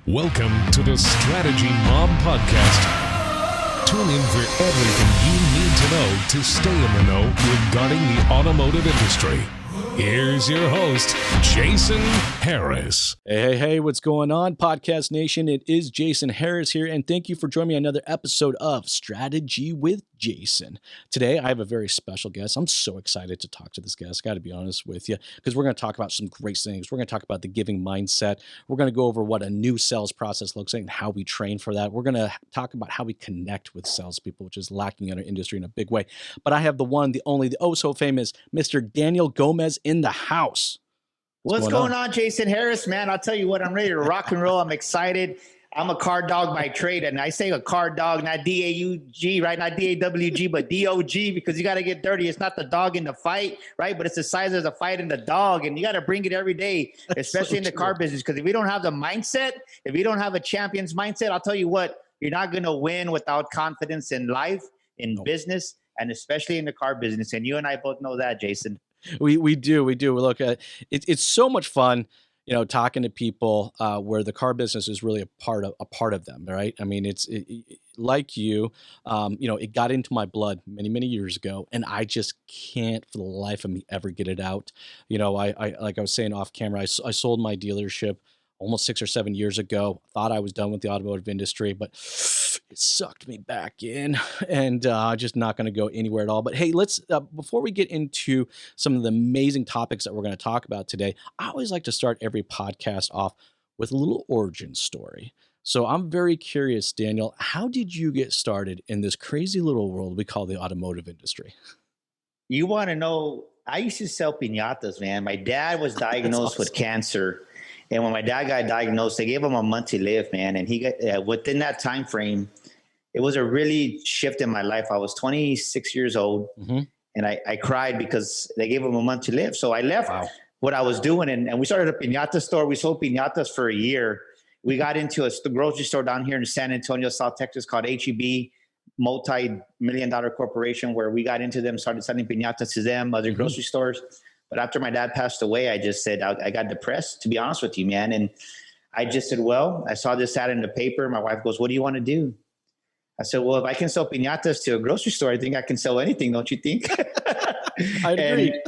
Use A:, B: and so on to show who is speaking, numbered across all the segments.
A: Welcome to the Strategy Mob Podcast. Tune in for everything you need to know to stay in the know regarding the automotive industry. Here's your host, Jason Harris.
B: Hey, what's going on, Podcast Nation? It is Jason Harris here, and thank you for joining me on another episode of Strategy with Jason. Today, I have a very special guest. I'm so excited to talk to this guest, got to be honest with you, because we're going to talk about some great things. We're going to talk about the giving mindset. We're going to go over what a new sales process looks like and how we train for that. We're going to talk about how we connect with salespeople, which is lacking in our industry in a big way. But I have the one, the only, the oh so famous Mr. Daniel Gomez in the house.
C: What's going on, Jason Harris, man? I'll tell you what, I'm ready to rock and roll. I'm excited. I'm a car dog by trade, and I say a car dog, not D-A-U-G, right? Not D-A-W-G, but D-O-G, because you got to get dirty. It's not the dog in the fight, right? But it's the size of the fight in the dog, and you got to bring it every day, especially in the car business, because if you don't have the mindset, if you don't have a champion's mindset, I'll tell you what, you're not going to win without confidence in life, in business, and especially in the car business. And you and I both know that, Jason.
B: We do. Look, it's so much fun, talking to people where the car business is really a part of them, right? I mean, like you, it got into my blood many years ago, and I just can't for the life of me ever get it out. I like I was saying off camera, I sold my dealership almost 6 or 7 years ago. Thought I was done with the automotive industry, but it sucked me back in, and just not going to go anywhere at all. But hey, let's before we get into some of the amazing topics that we're going to talk about today, I always like to start every podcast off with a little origin story. So I'm very curious, Daniel, how did you get started in this crazy little world we call the automotive industry?
C: You want to know, I used to sell piñatas, man. My dad was diagnosed with cancer. And when my dad got diagnosed, they gave him a month to live, man. And he got within that time frame, it was a really shift in my life. I was 26 years old, and I cried because they gave him a month to live. So I left what I was doing, and we started a piñata store. We sold piñatas for a year. We got into a grocery store down here in San Antonio, South Texas, called HEB, multi-million-dollar corporation, where we got into them, started selling piñatas to them, other grocery stores. But after my dad passed away, I just said, I got depressed, to be honest with you, man. And I just said, well, I saw this ad in the paper. My wife goes, what do you want to do? I said, well, if I can sell piñatas to a grocery store, I think I can sell anything, don't you think?
B: I agree.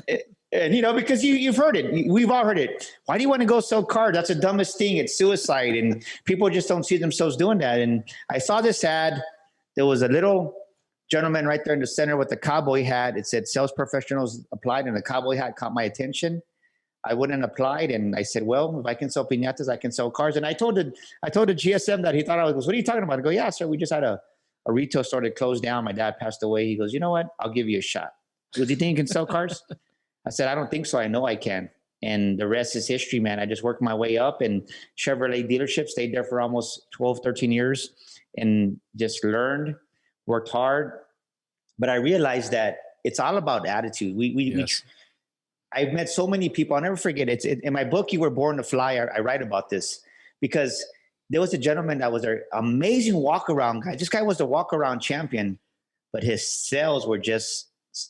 C: And because you've heard it. We've all heard it. Why do you want to go sell cars? That's the dumbest thing. It's suicide. And people just don't see themselves doing that. And I saw this ad. There was a little gentleman right there in the center with the cowboy hat. It said sales professionals applied, and the cowboy hat caught my attention. I went and applied, and I said, well, if I can sell piñatas, I can sell cars. And I told the GSM that. He thought I was, what are you talking about? I go, yeah, sir, we just had a retail store that closed down. My dad passed away. He goes, you know what? I'll give you a shot. He goes, do you think you can sell cars? I said, I don't think so. I know I can. And the rest is history, man. I just worked my way up, and Chevrolet dealership, stayed there for almost 12, 13 years and just learned, worked hard. But I realized that it's all about attitude. I've met so many people. I'll never forget it. In my book, You Were Born to Fly, I write about this because there was a gentleman that was an amazing walk-around guy. This guy was the walk-around champion, but his sales were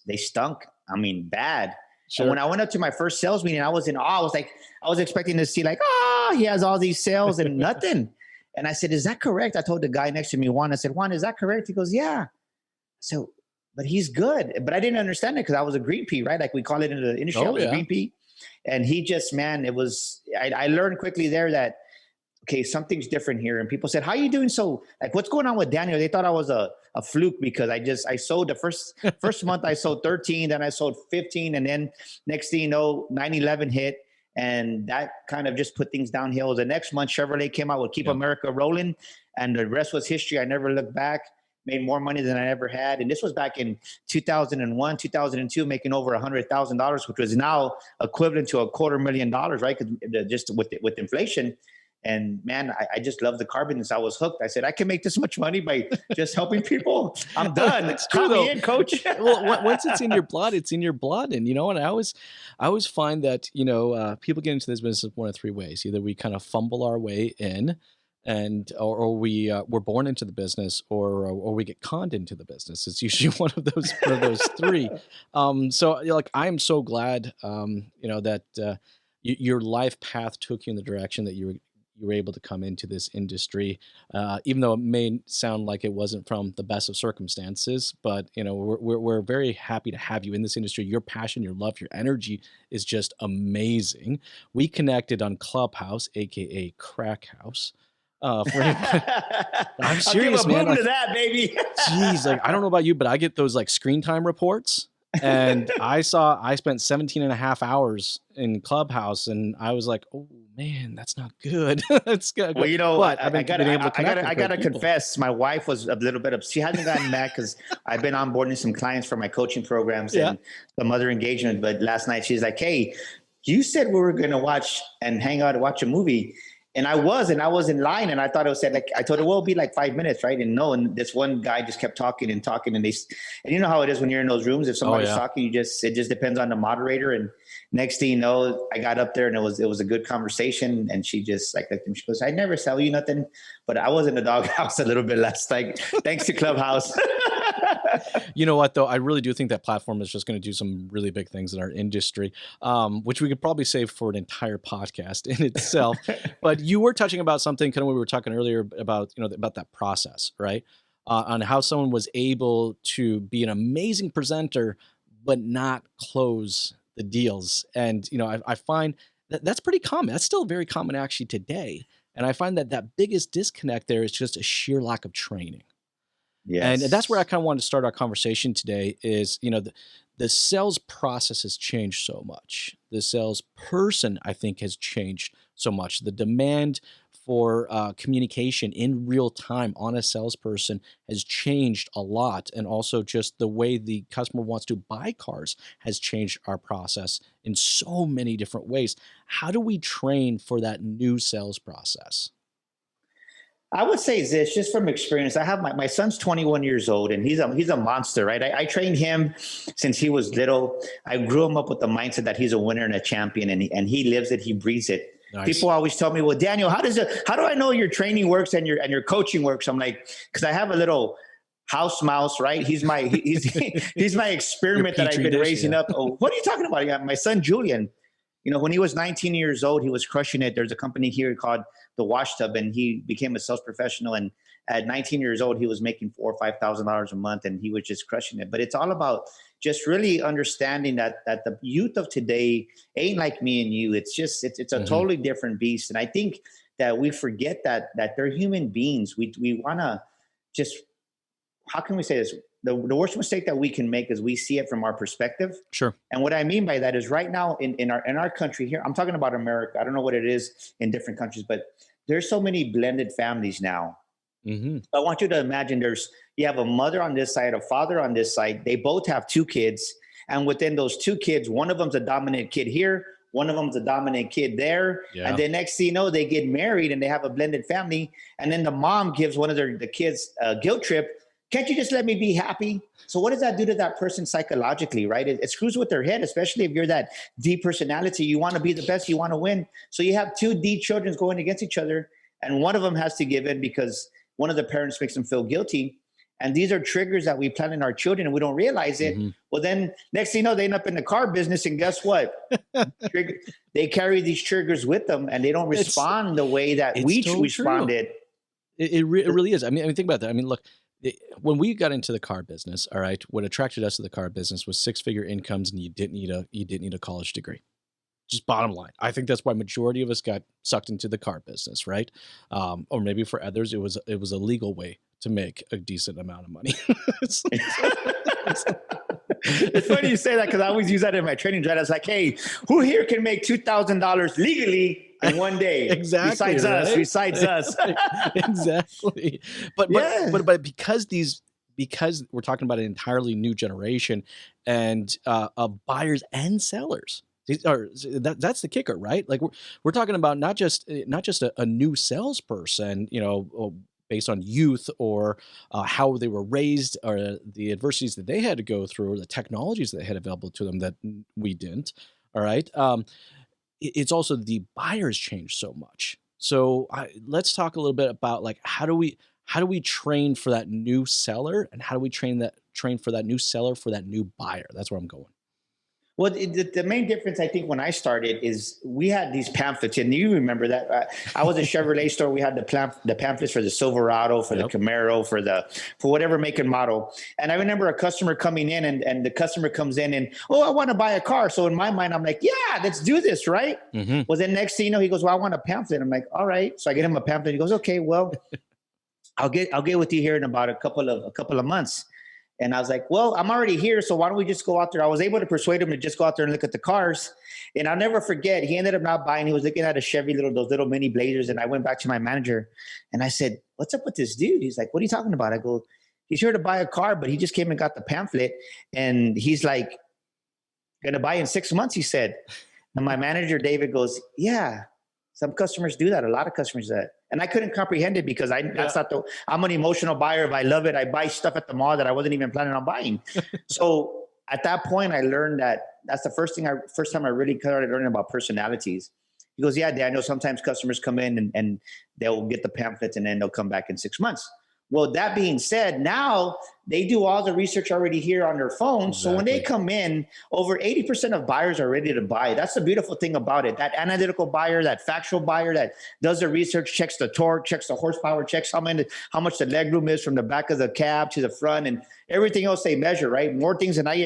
C: they stunk. I mean, bad. Sure. And when I went up to my first sales meeting, I was in awe. I was expecting to see he has all these sales and nothing. And I said, is that correct? I told the guy next to me, Juan, I said, Juan, is that correct? He goes, yeah. So, but he's good. But I didn't understand it because I was a green pea, right? Like we call it in the industry, I was a green pea. And he just, man, I learned quickly there that, okay, something's different here. And people said, how are you doing? So what's going on with Daniel? They thought I was a fluke because I sold the first month I sold 13, then I sold 15. And then next thing you know, 9/11 hit. And that kind of just put things downhill. The next month, Chevrolet came out with Keep America Rolling. And the rest was history. I never looked back. Made more money than I ever had. And this was back in 2001, 2002, making over $100,000, which was now equivalent to $250,000, right? Because just with inflation. And man, I just love the car business. I was hooked. I said, I can make this much money by just helping people. I'm done.
B: It's true,
C: me in, coach.
B: Well, once it's in your blood, it's in your blood. And and I always find that, people get into this business one of three ways. Either we kind of fumble our way in, or we're born into the business, or we get conned into the business. It's usually one of those three. So I'm so glad, that your life path took you in the direction that you you were able to come into this industry, even though it may sound like it wasn't from the best of circumstances. But we're very happy to have you in this industry. Your passion, your love, your energy is just amazing. We connected on Clubhouse, aka Crack House. For anybody, I'm serious, man.
C: I'll give a boom to that, baby.
B: Geez, like I don't know about you, but I get those like screen time reports. And I spent 17 and a half hours in Clubhouse, and I was like, oh man, that's not good. It's good.
C: Well,
B: but
C: I gotta confess, my wife was a little bit upset. She hasn't gotten mad because I've been onboarding some clients for my coaching programs and some other engagement. But last night she's like, hey, you said we were going to watch and hang out and watch a movie. And I was in line, and I thought it was like, I told her, well, it'll be like 5 minutes, right? And no, and this one guy just kept talking, and you know how it is when you're in those rooms. If somebody's talking, it just depends on the moderator. And next thing you know, I got up there, and it was a good conversation. And she just like looked at me, she goes, I never sell you nothing, but I was in the doghouse a little bit last night, thanks to Clubhouse.
B: You know what, though? I really do think that platform is just going to do some really big things in our industry, which we could probably save for an entire podcast in itself. But you were touching about something kind of we were talking earlier about, about that process, right? On how someone was able to be an amazing presenter, but not close the deals. And, I find that's pretty common. That's still very common actually today. And I find that biggest disconnect there is just a sheer lack of training.
C: Yes.
B: And that's where I kind of wanted to start our conversation today is, the sales process has changed so much. The salesperson, I think, has changed so much. The demand for communication in real time on a salesperson has changed a lot. And also just the way the customer wants to buy cars has changed our process in so many different ways. How do we train for that new sales process?
C: I would say this, just from experience. I have my son's 21 years old, and he's a monster, right? I trained him since he was little. I grew him up with the mindset that he's a winner and a champion, and he lives it, he breathes it. Nice. People always tell me, well, Daniel, how do I know your training works and your coaching works? I'm like, because I have a little house mouse, right? He's my experiment that I've been raising up. Oh, what are you talking about? Yeah, my son Julian. When he was 19 years old, he was crushing it. There's a company here called The Wash Tub, and he became a sales professional. And at 19 years old, he was making $4,000 or $5,000 a month, and he was just crushing it. But it's all about just really understanding that the youth of today ain't like me and you. It's a totally different beast. And I think that we forget that they're human beings. We want to just, how can we say this? The worst mistake that we can make is we see it from our perspective.
B: Sure.
C: And what I mean by that is right now in our country here, I'm talking about America. I don't know what it is in different countries, but there's so many blended families now. Mm-hmm. So I want you to imagine you have a mother on this side, a father on this side. They both have two kids. And within those two kids, one of them's a dominant kid here. One of them's a dominant kid there. Yeah. And then next thing you know, they get married and they have a blended family. And then the mom gives one of the kids a guilt trip. Can't you just let me be happy? So what does that do to that person psychologically, right? It screws with their head, especially if you're that D personality. You want to be the best. You want to win. So you have two D children going against each other, and one of them has to give in because one of the parents makes them feel guilty. And these are triggers that we plant in our children, and we don't realize it. Mm-hmm. Well, then next thing you know, they end up in the car business, and guess what? They carry these triggers with them, and they don't respond the way that we responded.
B: It really is. I mean, think about that. I mean, look. When we got into the car business, all right, what attracted us to the car business was six-figure incomes, and you didn't need a college degree. Just bottom line. I think that's why majority of us got sucked into the car business, right? Or maybe for others, it was a legal way to make a decent amount of money.
C: It's funny you say that because I always use that in my training. I was like, hey, who here can make $2,000 legally in one day?
B: Exactly.
C: Besides us.
B: Exactly. But because we're talking about an entirely new generation and of buyers and sellers. That's the kicker, right? Like we're talking about not just a new salesperson, based on youth or how they were raised or the adversities that they had to go through or the technologies that they had available to them that we didn't. All right. It's also the buyers changed so much. So let's talk a little bit about like how do we train for that new seller and how do we train for that new seller for that new buyer? That's where I'm going.
C: Well, the main difference, I think, when I started is we had these pamphlets, and you remember that. I was a Chevrolet store. We had the pamphlets for the Silverado, for the
B: Yep.
C: Camaro, for whatever make and model. And I remember a customer coming in, and the customer comes in and, oh, I want to buy a car. So in my mind, I'm like, yeah, let's do this, right?
B: Mm-hmm.
C: Well, then next thing you know, he goes, well, I want a pamphlet. I'm like, all right. So I get him a pamphlet. He goes, okay, well, I'll get with you here in about a couple of months. And I was like, well, I'm already here, so why don't we just go out there? I was able to persuade him to just go out there and look at the cars. And I'll never forget, he ended up not buying. He was looking at a Chevy, those little mini Blazers. And I went back to my manager and I said, what's up with this dude? He's like, what are you talking about? I go, he's here to buy a car, but he just came and got the pamphlet. And he's like, going to buy in 6 months, he said. And my manager, David, goes, yeah, some customers do that. A lot of customers do that. And I couldn't comprehend it because I'm an emotional buyer. If I love it, I buy stuff at the mall that I wasn't even planning on buying. So at that point, I learned that's the first time I really started learning about personalities. He goes, yeah, Daniel, sometimes customers come in and they'll get the pamphlets and then they'll come back in 6 months. Well, that being said, now they do all the research already here on their phone. Exactly. So when they come in, over 80% of buyers are ready to buy. That's the beautiful thing about it. That analytical buyer, that factual buyer that does the research, checks the torque, checks the horsepower, checks how much the legroom is from the back of the cab to the front, and everything else they measure, right? More things than I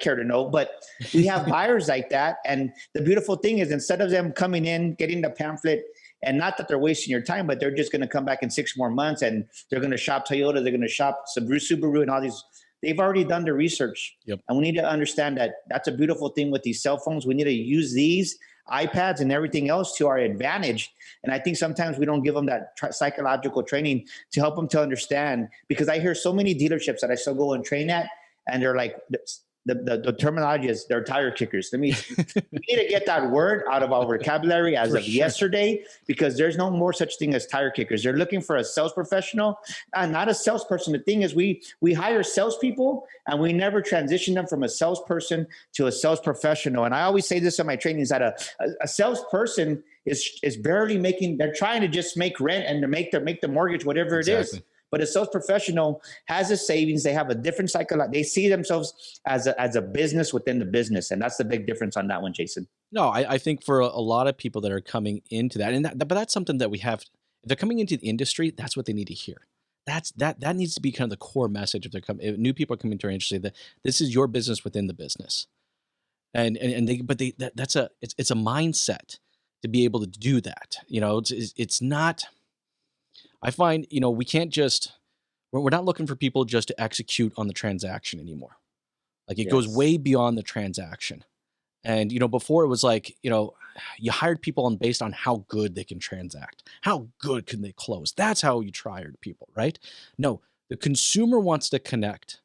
C: care to know. But we have buyers like that. And the beautiful thing is, instead of them coming in, getting the pamphlet, and not that they're wasting your time, but they're just going to come back in 6 more months and they're going to shop Toyota, they're going to shop Subaru and all these. They've already done the research. Yep. And we need to understand that that's a beautiful thing with these cell phones. We need to use these iPads and everything else to our advantage. And I think sometimes we don't give them that psychological training to help them to understand, because I hear so many dealerships that I still go and train at, and they're like, the terminology is they're tire kickers. We need to get that word out of our vocabulary as of yesterday, because there's no more such thing as tire kickers. They're looking for a sales professional and not a salesperson. The thing is, we hire salespeople and we never transition them from a salesperson to a sales professional. And I always say this in my trainings, that a salesperson is barely making, they're trying to just make rent and to make the mortgage, whatever it is. But a sales professional has a savings. They have a different cycle. They see themselves as a business within the business. And that's the big difference on that one, Jason.
B: No, I think for a lot of people that are coming into that, but that's something that we have, if they're coming into the industry, that's what they need to hear. That needs to be kind of the core message if new people are coming to our industry, that this is your business within the business. It's a mindset to be able to do that. It's not, I find, we can't we're not looking for people just to execute on the transaction anymore. Like it goes way beyond the transaction. And, before it was like, you hired people based on how good they can transact. How good can they close? That's how you hired people, right? No, the consumer wants to connect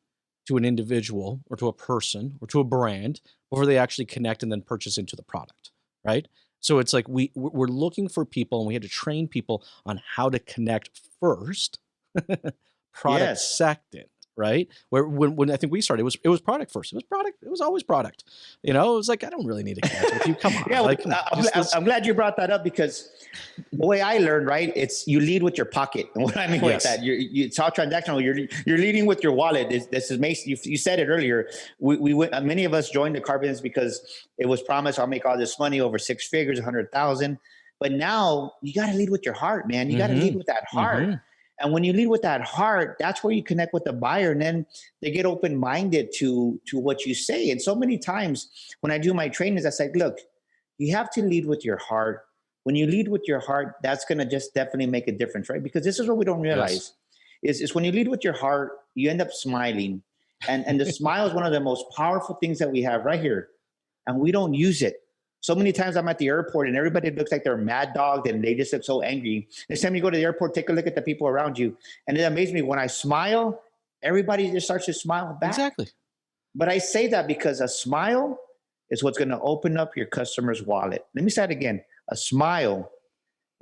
B: to an individual or to a person or to a brand before they actually connect and then purchase into the product, right? So it's like we're looking for people, and we had to train people on how to connect first, product second, right? When I think we started, it was product first. It was always product. It was like, I don't really need to connect with you. Come on.
C: I'm glad you brought that up, because the way I learned, right, it's you lead with your pocket. And what I mean with that, it's all transactional. You're leading with your wallet. This is amazing. You said it earlier. We went, many of us joined the car business because it was promised, I'll make all this money, over 6 figures, 100,000. But now you got to lead with your heart, man. You got to lead with that heart. Mm-hmm. And when you lead with that heart, that's where you connect with the buyer, and then they get open-minded to what you say. And so many times when I do my trainings, I say, look, you have to lead with your heart. When you lead with your heart, that's going to just definitely make a difference, right? Because this is what we don't realize is when you lead with your heart, you end up smiling. And the smile is one of the most powerful things that we have right here. And we don't use it. So many times I'm at the airport and everybody looks like they're mad dogged and they just look so angry. Next time you go to the airport, take a look at the people around you. And it amazes me, when I smile, everybody just starts to smile back.
B: Exactly.
C: But I say that because a smile is what's going to open up your customer's wallet. Let me say it again. A smile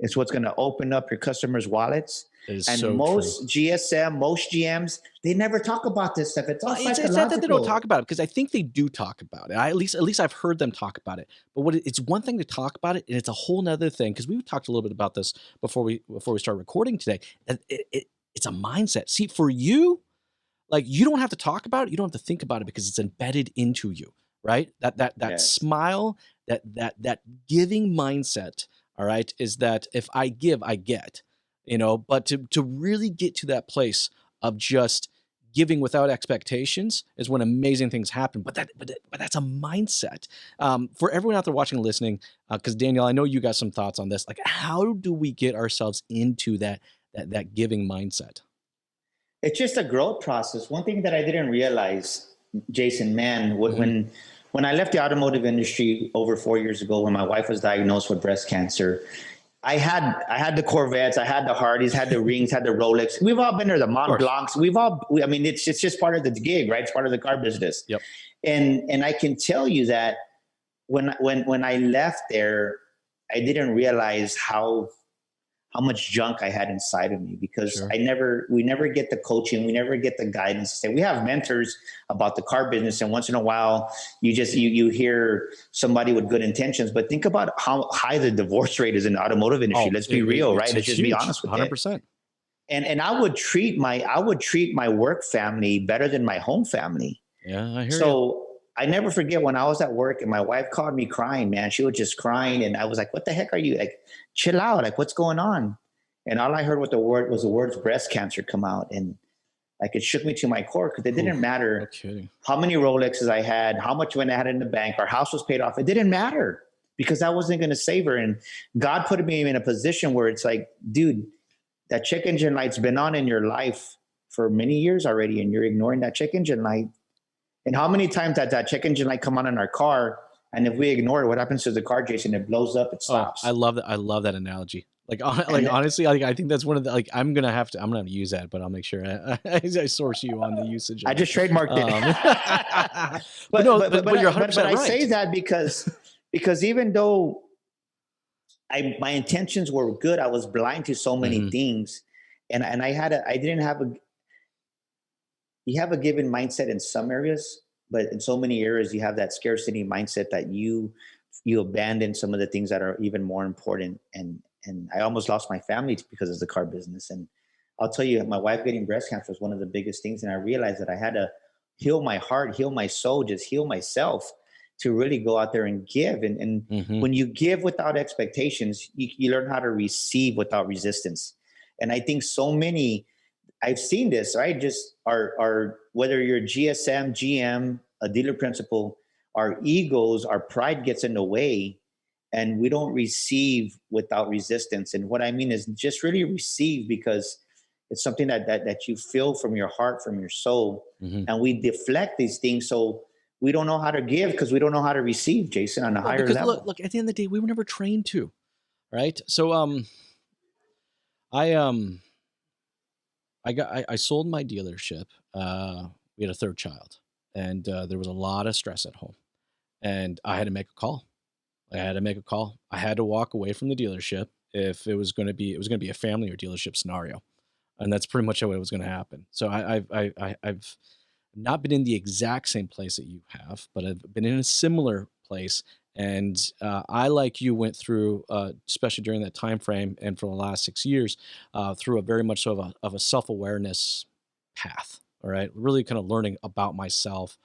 C: is what's going to open up your customers' wallets. And so most true. GSM, most GMs, they never talk about this stuff. It's all psychological.
B: It's not that they don't talk about it, because I think they do talk about it. At least I've heard them talk about it. But it's one thing to talk about it, and it's a whole nother thing, because we talked a little bit about this before we started recording today. It's a mindset. See, for you, like, you don't have to talk about it. You don't have to think about it, because it's embedded into you. right? That
C: Yes.
B: smile, that giving mindset, all right, is that if I give, I get, but to really get to that place of just giving without expectations is when amazing things happen. But that's a mindset. For everyone out there watching and listening, because Daniel, I know you got some thoughts on this. Like, how do we get ourselves into that giving mindset?
C: It's just a growth process. One thing that I didn't realize, Jason, man, when I left the automotive industry over 4 years ago, when my wife was diagnosed with breast cancer, I had the Corvettes, I had the Hardys, had the Rings, had the Rolex. We've all been there, the Mont Blancs. I mean, it's just part of the gig, right? It's part of the car business.
B: Yep.
C: And I can tell you that when I left there, I didn't realize how much junk I had inside of me, because we never get the coaching, we never get the guidance to say. We have mentors about the car business, and once in a while you hear somebody with good intentions, but think about how high the divorce rate is in the automotive industry. Let's be real, right? Let's just be honest with
B: 100%.
C: And I would treat my work family better than my home family.
B: Yeah, I hear you.
C: So I never forget when I was at work and my wife called me crying, man. She was just crying. And I was like, what the heck are you, like, chill out. Like, what's going on? And all I heard was the words breast cancer come out. And like, it shook me to my core, because it didn't matter how many Rolexes I had, how much money I had in the bank, our house was paid off. It didn't matter, because I wasn't going to save her. And God put me in a position where it's like, dude, that check engine light's been on in your life for many years already, and you're ignoring that check engine light. And how many times that check engine light come on in our car, and if we ignore it, what happens to the car, Jason? It blows up, it stops.
B: I love that. I love that analogy. Honestly, I think that's one of the, I'm gonna have to use that, but I'll make sure I source you on the usage.
C: I just trademarked it. but you're 100% right. I say that because even though my intentions were good, I was blind to so many things, and you have a given mindset in some areas, but in so many areas you have that scarcity mindset that you abandon some of the things that are even more important. And I almost lost my family because of the car business. And I'll tell you, my wife getting breast cancer was one of the biggest things. And I realized that I had to heal my heart, heal my soul, just heal myself to really go out there and give. And when you give without expectations, you learn how to receive without resistance. And I think so many, I've seen this, right? Just our whether you're GSM, GM, a dealer principal, our egos, our pride gets in the way, and we don't receive without resistance. And what I mean is just really receive, because it's something that you feel from your heart, from your soul, and we deflect these things. So we don't know how to give because we don't know how to receive, Jason, on a higher level.
B: Look, at the end of the day, we were never trained to, right? So I sold my dealership. We had a third child, and there was a lot of stress at home, and I had to make a call. I had to walk away from the dealership if it was going to be a family or dealership scenario, and that's pretty much how it was going to happen. So I've not been in the exact same place that you have, but I've been in a similar place. And I, like you, went through, especially during that time frame, and for the last 6 years, through a very much so of a self-awareness path. All right, really kind of learning about myself,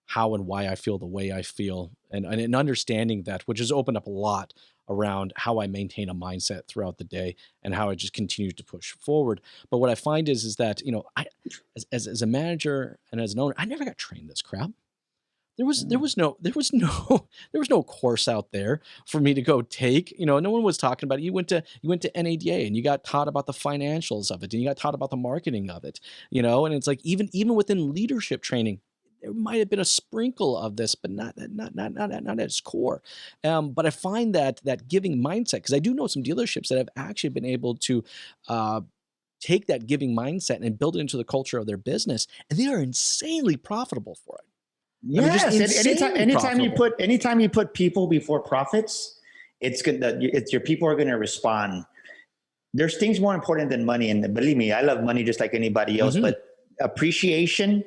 B: how and why I feel the way I feel, and understanding that, which has opened up a lot around how I maintain a mindset throughout the day and how I just continue to push forward. But what I find is that I, as a manager and as an owner, I never got trained this crap. There was no course out there for me to go take. No one was talking about it. You went to NADA and you got taught about the financials of it, and you got taught about the marketing of it. And it's like even within leadership training, there might have been a sprinkle of this, but not at its core. But I find that giving mindset, because I do know some dealerships that have actually been able to take that giving mindset and build it into the culture of their business, and they are insanely profitable for it.
C: Yes, anytime you put people before profits, it's good that your people are going to respond. There's things more important than money, and believe me, I love money just like anybody else. But appreciation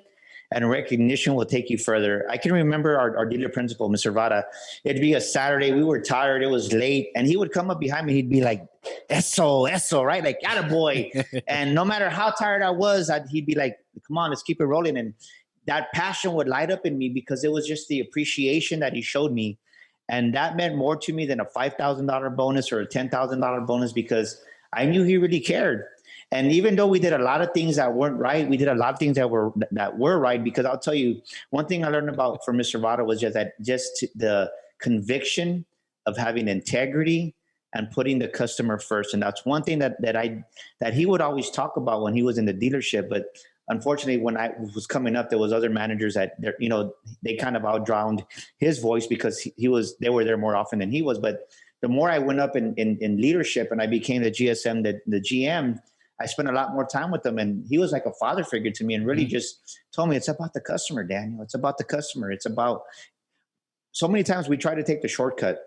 C: and recognition will take you further. I can remember our dealer principal, Mr. Vada. It'd be a Saturday. We were tired. It was late. And he would come up behind me. He'd be like, eso, right? Like, attaboy. And no matter how tired I was, he'd be like, come on, let's keep it rolling. And that passion would light up in me because it was just the appreciation that he showed me. And that meant more to me than a $5,000 bonus or a $10,000 bonus, because I knew he really cared. And even though we did a lot of things that weren't right, we did a lot of things that were right. Because I'll tell you, one thing I learned about from Mr. Votto was just the conviction of having integrity and putting the customer first. And that's one thing that he would always talk about when he was in the dealership. But unfortunately, when I was coming up, there was other managers that they kind of outdrowned his voice because they were there more often than he was. But the more I went up in leadership and I became the GSM, the GM, I spent a lot more time with him, and he was like a father figure to me, and really just told me, it's about the customer, Daniel. It's about the customer. It's about, so many times we try to take the shortcut.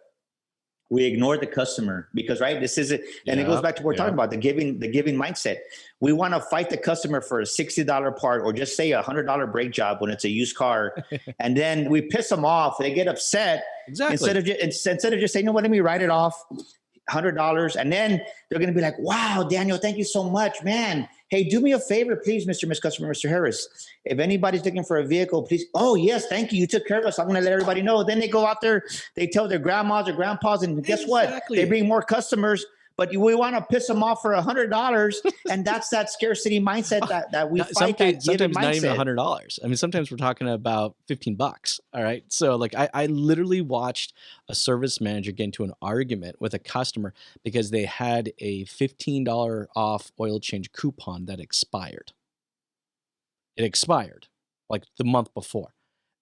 C: We ignore the customer because, right, this is it. And it goes back to what we're talking about, the giving mindset. We want to fight the customer for a $60 part, or just say a $100 brake job when it's a used car. And then we piss them off. They get upset.
B: Exactly.
C: Instead of just saying, no, let me write it off, $100. And then they're going to be like, wow, Daniel, thank you so much, man. Hey, do me a favor, please, Miss Customer, Mr. Harris. If anybody's looking for a vehicle, please. Oh, yes, thank you. You took care of us. I'm going to let everybody know. Then they go out there, they tell their grandmas or grandpas, and guess what? They bring more customers. But we want to piss them off for $100, and that's that scarcity mindset that we fight.
B: Sometimes not even $100. I mean, sometimes we're talking about $15. All right, so like I literally watched a service manager get into an argument with a customer because they had a $15 off oil change coupon that expired. It expired like the month before,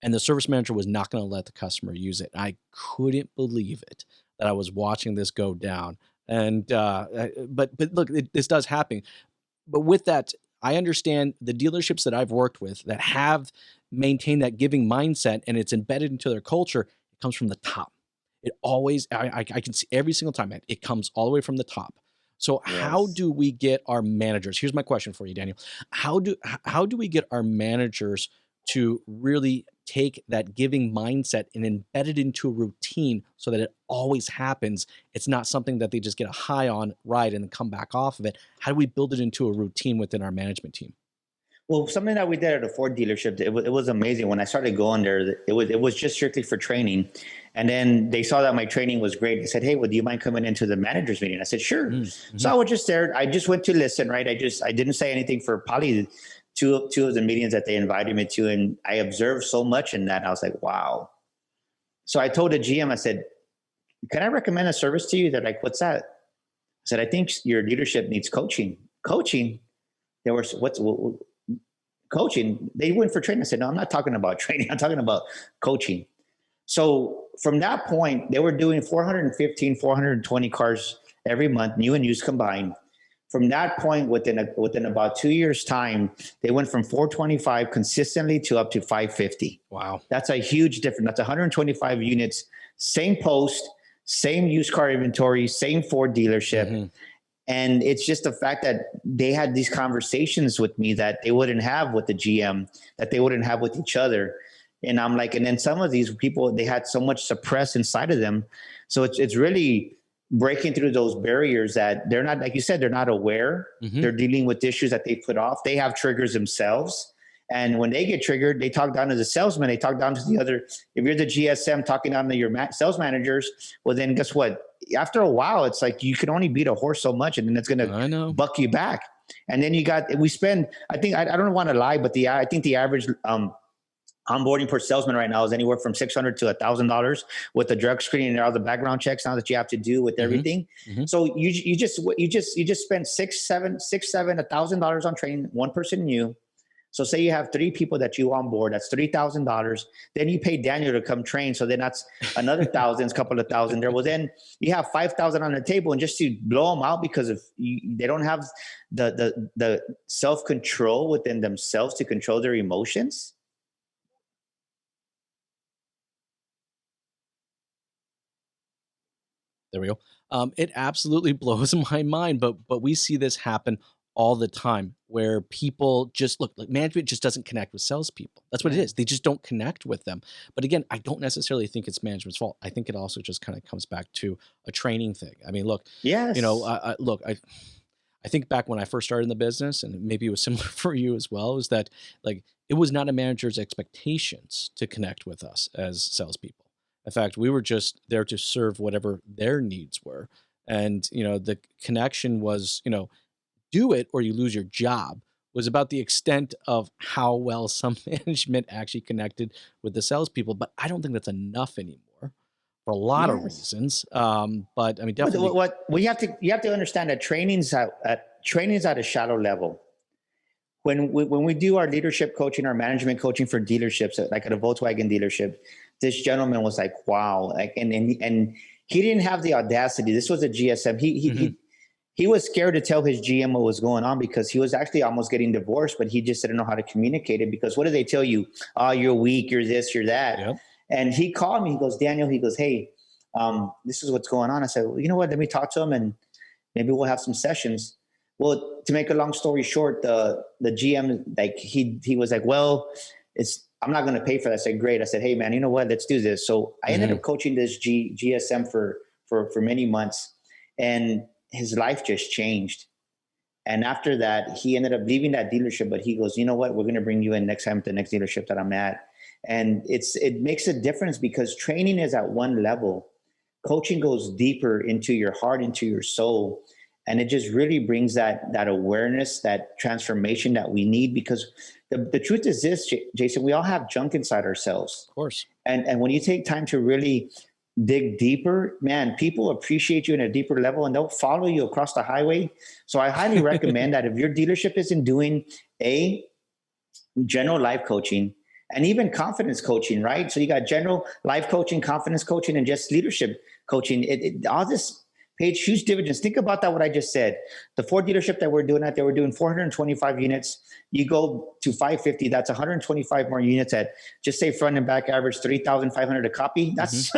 B: and the service manager was not going to let the customer use it. I couldn't believe it that I was watching this go down. And but look, this does happen. But with that, I understand the dealerships that I've worked with that have maintained that giving mindset, and it's embedded into their culture. It comes from the top. It always, I can see every single time it comes all the way from the top. So how do we get our managers? Here's my question for you, Daniel. How do we get our managers to really take that giving mindset and embed it into a routine so that it always happens? It's not something that they just get a high on, ride, and then come back off of it. How do we build it into a routine within our management team?
C: Well, something that we did at a Ford dealership, it was amazing. When I started going there, it was just strictly for training. And then they saw that my training was great. They said, hey, well, do you mind coming into the manager's meeting? I said, sure. Mm-hmm. So I was just there. I just went to listen, right? I didn't say anything for probably two of the meetings that they invited me to. And I observed so much in that. I was like, wow. So I told the GM, I said, can I recommend a service to you? They're like, what's that? I said, I think your leadership needs coaching. Coaching? There was, coaching? They went for training. I said, no, I'm not talking about training. I'm talking about coaching. So from that point, they were doing 415, 420 cars every month, new and used combined. From that point, within about 2 years' time, they went from 425 consistently to up to 550.
B: Wow.
C: That's a huge difference. That's 125 units, same post, same used car inventory, same Ford dealership. Mm-hmm. And it's just the fact that they had these conversations with me that they wouldn't have with the GM, that they wouldn't have with each other. And I'm like, and then some of these people, they had so much suppressed inside of them. So it's really breaking through those barriers that they're not, like you said, they're not aware. Mm-hmm. They're dealing with issues that they put off. They have triggers themselves. And when they get triggered, they talk down to the salesman. They talk down to the other. If you're the GSM talking down to your sales managers, well, then guess what? After a while, it's like you can only beat a horse so much, and then it's going to buck you back. And then we spend, I think, I don't want to lie, but I think the average onboarding per salesman right now is anywhere from $600 to $1,000 with the drug screening and all the background checks now that you have to do with everything. Mm-hmm. So you just spend $1,000 on training one person new. So say you have 3 people that you onboard, that's $3,000. Then you pay Daniel to come train. So then that's another $1,000, couple of thousand there. Well, then you have $5,000 on the table, and just to blow them out because they don't have the self-control within themselves to control their emotions.
B: There we go. It absolutely blows my mind, but we see this happen all the time where people just like management just doesn't connect with salespeople. That's what it is. They just don't connect with them. But again, I don't necessarily think it's management's fault. I think it also just kind of comes back to a training thing. I mean, look, yes. I I think back when I first started in the business, and maybe it was similar for you as well, is that like it was not a manager's expectations to connect with us as salespeople. In fact, we were just there to serve whatever their needs were. And, the connection was, do it or you lose your job was about the extent of how well some management actually connected with the salespeople. But I don't think that's enough anymore for a lot of
C: Yes.
B: reasons. But I mean,
C: What,
B: definitely.
C: you have to understand that training's at a shallow level. When we do our leadership coaching, our management coaching for dealerships, like at a Volkswagen dealership, this gentleman was like, wow. Like, and he didn't have the audacity. This was a GSM. He was scared to tell his GM what was going on because he was actually almost getting divorced, but he just didn't know how to communicate it because what do they tell you? Oh, you're weak, you're this, you're that.
B: Yep.
C: And he called me, he goes, Daniel, he goes, hey, this is what's going on. I said, well, you know what, let me talk to him and maybe we'll have some sessions. Well, to make a long story short, the GM, like he was like, well, I'm not going to pay for that. I said, great. I said, hey man, you know what, let's do this. So I ended up coaching this GSM for many months and his life just changed. And after that, he ended up leaving that dealership, but he goes, you know what, we're going to bring you in next time at the next dealership that I'm at. And it makes a difference because training is at one level. Coaching goes deeper into your heart, into your soul. And it just really brings that awareness, that transformation that we need. Because the truth is this, Jason, we all have junk inside ourselves.
B: Of course.
C: And when you take time to really dig deeper, man, people appreciate you in a deeper level and they'll follow you across the highway. So I highly recommend that if your dealership isn't doing general life coaching and even confidence coaching, right? So you got general life coaching, confidence coaching, and just leadership coaching. All this paid huge dividends. Think about that, what I just said. The Ford dealership that we're doing that, they were doing 425 units. You go to 550, that's 125 more units at, just say front and back average, 3,500 a copy. That's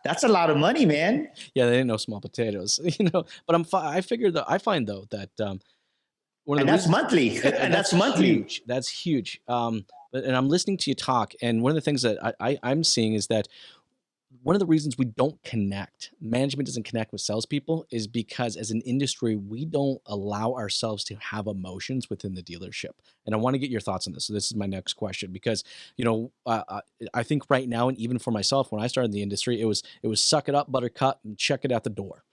C: that's a lot of money, man.
B: Yeah, they ain't no small potatoes, But I find though that one of the
C: that's
B: reasons,
C: monthly, and that's monthly.
B: huge. That's huge. And I'm listening to you talk, and one of the things that I'm seeing is that one of the reasons we don't connect, management doesn't connect with salespeople, is because as an industry, we don't allow ourselves to have emotions within the dealership. And I want to get your thoughts on this. So this is my next question, because I think right now, and even for myself, when I started in the industry, it was suck it up, buttercup, and check it out the door,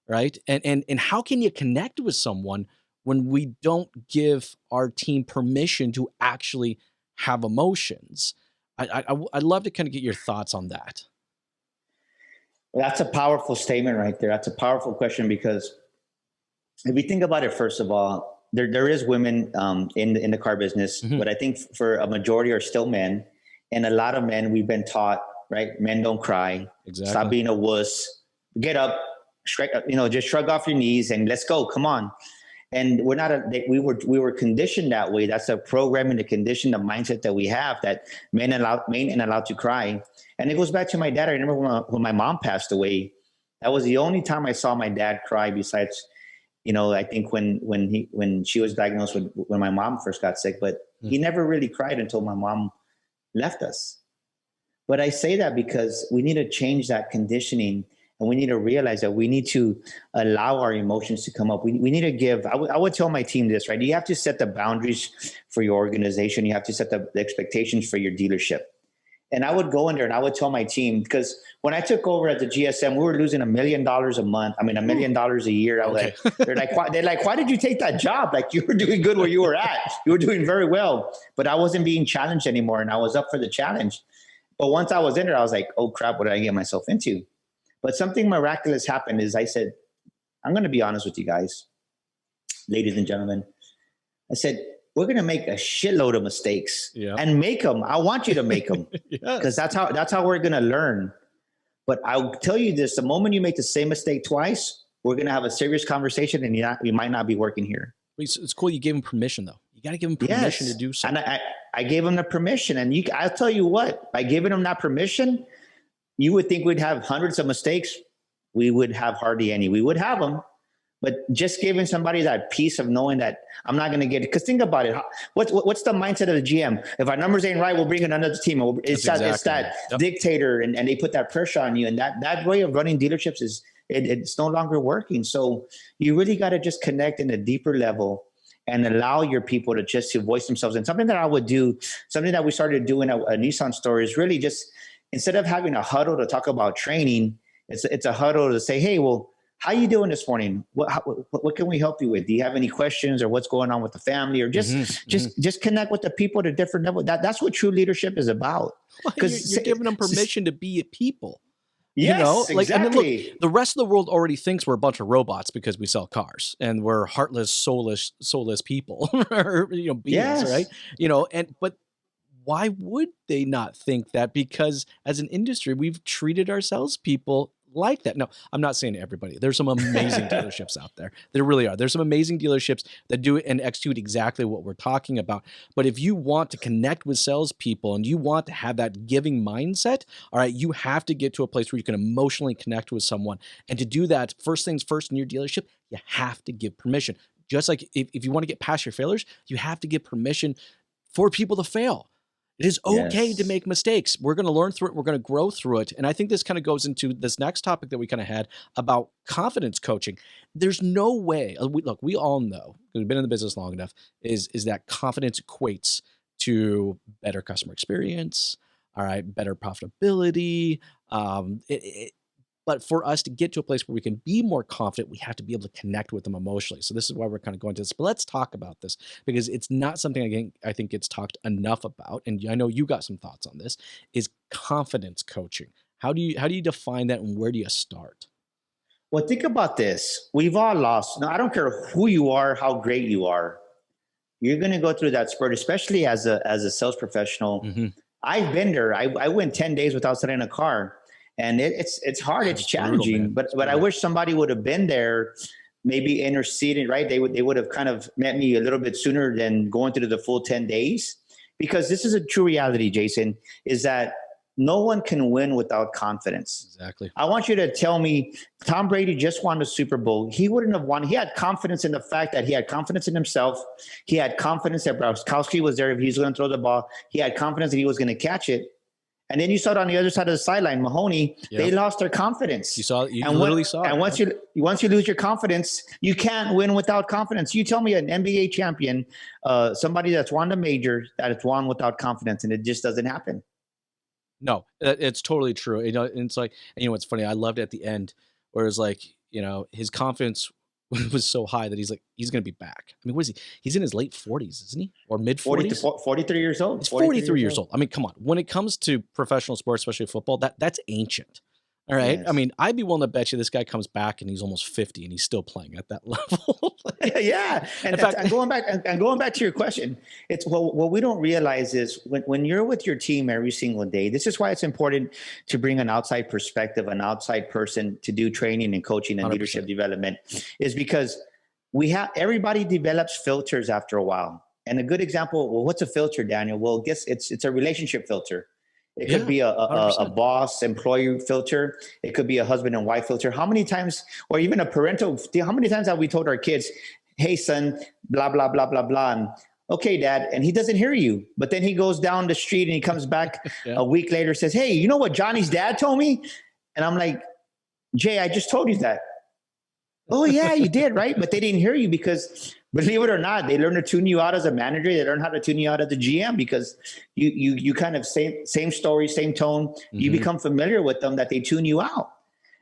B: right? And how can you connect with someone when we don't give our team permission to actually have emotions? I'd love to kind of get your thoughts on that.
C: That's a powerful statement right there. That's a powerful question because if we think about it, first of all, there is women in the car business, but I think for a majority are still men. And a lot of men, we've been taught, right? Men don't cry. Exactly. Stop being a wuss. Get up, just shrug off your knees and let's go. Come on. And we were conditioned that way. That's a programming, the condition, the mindset that we have, that men ain't allowed to cry. And it goes back to my dad. I remember when my mom passed away, that was the only time I saw my dad cry besides, I think when she was diagnosed when my mom first got sick, but he never really cried until my mom left us. But I say that because we need to change that conditioning. And we need to realize that we need to allow our emotions to come up. We need to give, I would tell my team this, right? You have to set the boundaries for your organization. You have to set the expectations for your dealership. And I would go in there and I would tell my team, because when I took over at the GSM, we were losing $1 million a month. I mean, $1 million a year. I was like, they're like, why did you take that job? Like, you were doing good where you were at. You were doing very well, but I wasn't being challenged anymore. And I was up for the challenge. But once I was in there, I was like, oh crap, what did I get myself into? But something miraculous happened is I said, I'm going to be honest with you guys, ladies and gentlemen. I said, we're going to make a shitload of mistakes and make them. I want you to make them because that's how we're going to learn. But I'll tell you this, the moment you make the same mistake twice, we're going to have a serious conversation and you might not be working here.
B: It's cool. You gave him permission though. You got to give him permission to do something.
C: And I gave him the permission, and I'll tell you what, by giving him that permission, you would think we'd have hundreds of mistakes. We would have hardly any. We would have them, but just giving somebody that peace of knowing that I'm not going to get it. Because think about it. What's the mindset of the GM? If our numbers ain't right, we'll bring in another team. It's that dictator, and they put that pressure on you. And that way of running dealerships It's no longer working. So you really got to just connect in a deeper level and allow your people to voice themselves. And something that I would do, something that we started doing at a Nissan store is really just, instead of having a huddle to talk about training, it's a huddle to say, hey, well, how you doing this morning? What can we help you with? Do you have any questions, or what's going on with the family, or just connect with the people at a different level? That's what true leadership is about.
B: Because you're giving them permission to be people.
C: Yes,
B: like,
C: exactly.
B: I mean, look, the rest of the world already thinks we're a bunch of robots because we sell cars and we're heartless, soulless people, or, beings,
C: Yes.
B: right? But why would they not think that? Because as an industry, we've treated our salespeople like that. No, I'm not saying everybody. There's some amazing dealerships out there. There really are. There's some amazing dealerships that do and execute exactly what we're talking about. But if you want to connect with salespeople and you want to have that giving mindset, all right, you have to get to a place where you can emotionally connect with someone. And to do that, first things first in your dealership, you have to give permission. Just like if you want to get past your failures, you have to give permission for people to fail. It is okay to make mistakes. We're going to learn through it. We're going to grow through it. And I think this kind of goes into this next topic that we kind of had about confidence coaching. There's no way, look, we all know, because we've been in the business long enough, is that confidence equates to better customer experience, all right, better profitability. But for us to get to a place where we can be more confident, we have to be able to connect with them emotionally. So this is why we're kind of going to this. But let's talk about this, because it's not something I think gets talked enough about. And I know you got some thoughts on this, is confidence coaching. How do you define that, and where do you start?
C: Well, think about this. We've all lost. Now, I don't care who you are, how great you are. You're going to go through that spurt, especially as a sales professional. Mm-hmm. I've been there. I went 10 days without sitting in a car. And it's hard, it's challenging, brutal, but I wish somebody would have been there, maybe interceded, right? They would have kind of met me a little bit sooner than going through the full 10 days. Because this is a true reality, Jason, is that no one can win without confidence.
B: Exactly.
C: I want you to tell me, Tom Brady just won the Super Bowl. He wouldn't have won. He had confidence in the fact that he had confidence in himself. He had confidence that Gronkowski was there if he was going to throw the ball. He had confidence that he was going to catch it. And then you saw it on the other side of the sideline, Mahoney. Yep. They lost their confidence.
B: You literally saw it.
C: And once you lose your confidence, you can't win without confidence. You tell me an NBA champion, somebody that's won the major, that it's won without confidence, and it just doesn't happen.
B: No, it's totally true. And it's like, what's funny, I loved at the end where it's like, his confidence was so high that he's going to be back. I mean, what is he? He's in his late 40s, isn't he? Or mid 40s?
C: 43 years old.
B: He's 43 years old. I mean, come on. When it comes to professional sports, especially football, that's ancient. All right. Yes. I mean, I'd be willing to bet you this guy comes back and he's almost 50 and he's still playing at that level.
C: Yeah. And going back to your question, it's what we don't realize is when you're with your team every single day, this is why it's important to bring an outside perspective, an outside person to do training and coaching and 100%. Leadership development, is because everybody develops filters after a while. And a good example, well, what's a filter, Daniel? Well, I guess it's a relationship filter. It could be a boss employee filter. It could be a husband and wife filter. How many times, or even a parental, how many times have we told our kids, hey son, blah, blah, blah, blah, blah. And okay, dad. And he doesn't hear you, but then he goes down the street and he comes back a week later, says, hey, you know what Johnny's dad told me? And I'm like, Jay, I just told you that. Oh yeah, you did. Right. But they didn't hear you because, believe it or not, they learn to tune you out as a manager. They learn how to tune you out as a GM because you kind of same story, same tone. Mm-hmm. You become familiar with them, that they tune you out.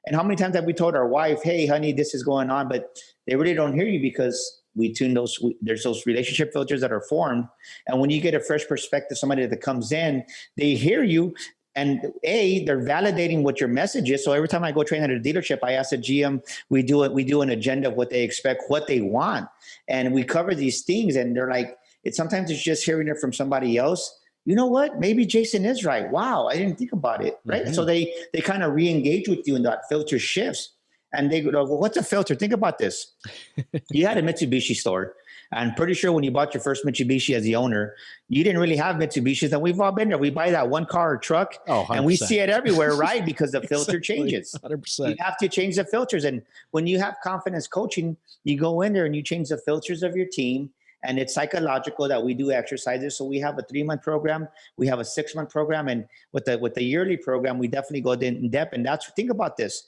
C: And how many times have we told our wife, hey, honey, this is going on, but they really don't hear you because we tune there's those relationship filters that are formed. And when you get a fresh perspective, somebody that comes in, they hear you. And they're validating what your message is. So every time I go train at a dealership, I ask the GM, we do an agenda of what they expect, what they want. And we cover these things. And they're like, sometimes it's just hearing it from somebody else. You know what? Maybe Jason is right. Wow, I didn't think about it. Right. Mm-hmm. So they kind of re-engage with you and that filter shifts. And they go, well, what's a filter? Think about this. You had a Mitsubishi store. I'm pretty sure when you bought your first Mitsubishi as the owner, you didn't really have Mitsubishis. And we've all been there. We buy that one car or truck and we see it everywhere, right? Because the filter changes.
B: 100%.
C: You have to change the filters. And when you have confidence coaching, you go in there and you change the filters of your team. And it's psychological that we do exercises. So we have a 3-month program. We have a 6-month program. And with the yearly program, we definitely go in depth. And think about this.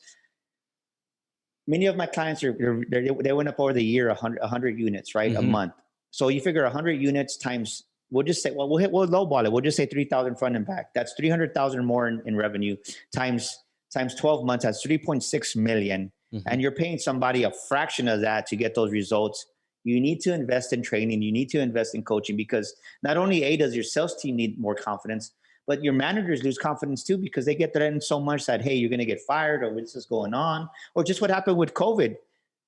C: many of my clients they went up over the year 100 units, right? A month. So you figure 100 units times, we'll just say, we'll lowball it. We'll just say 3,000 front and back. That's 300,000 more in revenue times 12 months. That's 3.6 million. And you're paying somebody a fraction of that to get those results. You need to invest in training. You need to invest in coaching, because not only does your sales team need more confidence, but your managers lose confidence too, because they get threatened so much that, hey, you're going to get fired, or this is going on, or just what happened with COVID.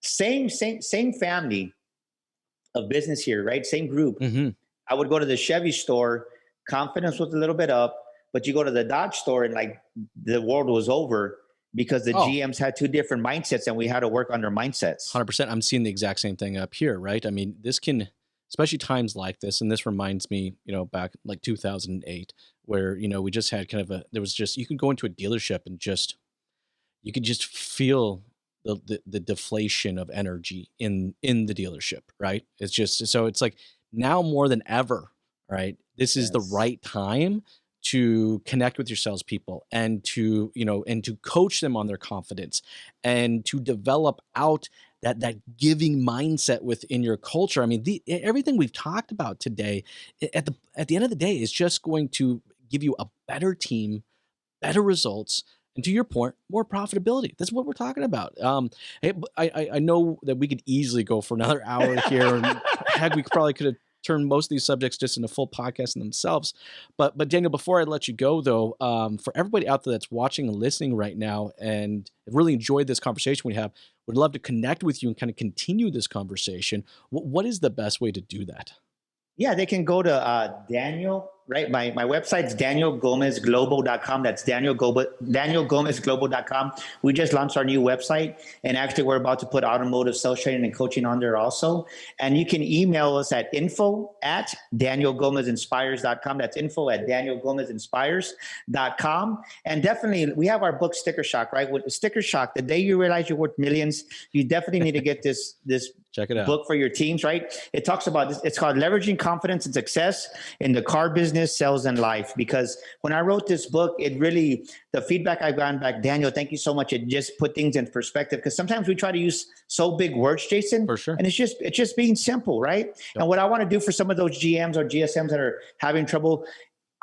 C: Same family of business here, right? Same group. I would go to the Chevy store, confidence was a little bit up, but you go to the Dodge store and like the world was over, because the GMs had two different mindsets and we had to work on their mindsets.
B: 100%. I'm seeing the exact same thing up here, right? I mean, this can, especially times like this, and this reminds me, back like 2008, where, we just had kind of there was just, you could go into a dealership and you could just feel the deflation of energy in the dealership, right? It's just, so it's like now more than ever, right? This is the right time to connect with your salespeople and to, and to coach them on their confidence and to develop out that giving mindset within your culture. I mean, everything we've talked about today, at the end of the day, is just going to give you a better team, better results, and to your point, more profitability. That's what we're talking about. I know that we could easily go for another hour here, and heck, we probably could have turn most of these subjects just into full podcasts in themselves. But Daniel, before I let you go though, for everybody out there that's watching and listening right now and really enjoyed this conversation we have, would love to connect with you and kind of continue this conversation. What is the best way to do that?
C: Yeah, they can go to Daniel, right? My website's danielgomezglobal.com. That's danielgomezglobal.com. We just launched our new website, and actually we're about to put automotive sales training and coaching on there also. And you can email us at info@danielgomezinspires.com. That's info@danielgomezinspires.com. And definitely, we have our book Sticker Shock, right? With Sticker Shock, the day you realize you're worth millions, you definitely need to get this
B: Check it out.
C: Book for your teams, right? It talks about this. It's called Leveraging Confidence and Success in the Car Business, Sales, and Life. Because when I wrote this book, it really, the feedback I've gotten back, Daniel, thank you so much. It just put things in perspective, because sometimes we try to use so big words, Jason.
B: For sure.
C: And it's just being simple, right? Yep. And what I want to do for some of those GMs or GSMs that are having trouble,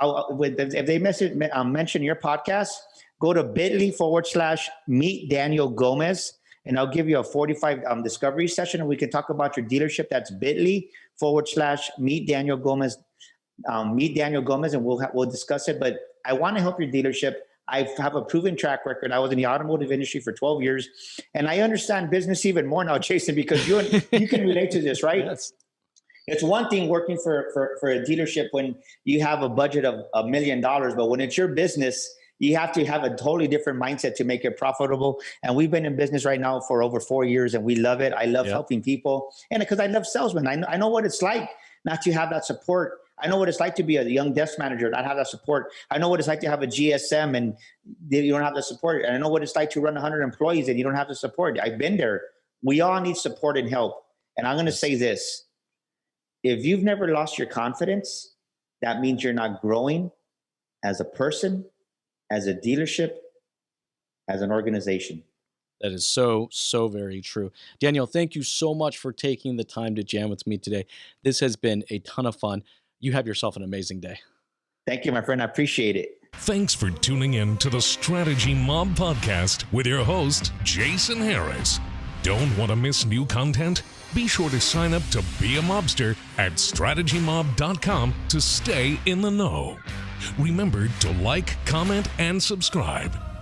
C: if they mention your podcast, go to bit.ly/meet Daniel Gomez. And I'll give you a 45 discovery session, and we can talk about your dealership. That's bit.ly/meet Daniel Gomez, meet Daniel Gomez, and we'll discuss it. But I want to help your dealership. I have a proven track record. I was in the automotive industry for 12 years, and I understand business even more now, Jason, because you can relate to this, right?
B: Yes.
C: It's one thing working for a dealership when you have a budget of $1 million, but when it's your business, you have to have a totally different mindset to make it profitable. And we've been in business right now for over 4 years, and we love it. I love helping people. And because I love salesmen, I know what it's like not to have that support. I know what it's like to be a young desk manager, not have that support. I know what it's like to have a GSM and you don't have the support. And I know what it's like to run 100 employees and you don't have the support. I've been there. We all need support and help. And I'm going to say this. If you've never lost your confidence, that means you're not growing as a person, as a dealership, as an organization.
B: That is so, so very true. Daniel, thank you so much for taking the time to jam with me today. This has been a ton of fun. You have yourself an amazing day.
C: Thank you, my friend. I appreciate it.
A: Thanks for tuning in to the Strategy Mob podcast with your host, Jason Harris. Don't want to miss new content? Be sure to sign up to be a mobster at strategymob.com to stay in the know. Remember to like, comment, and subscribe.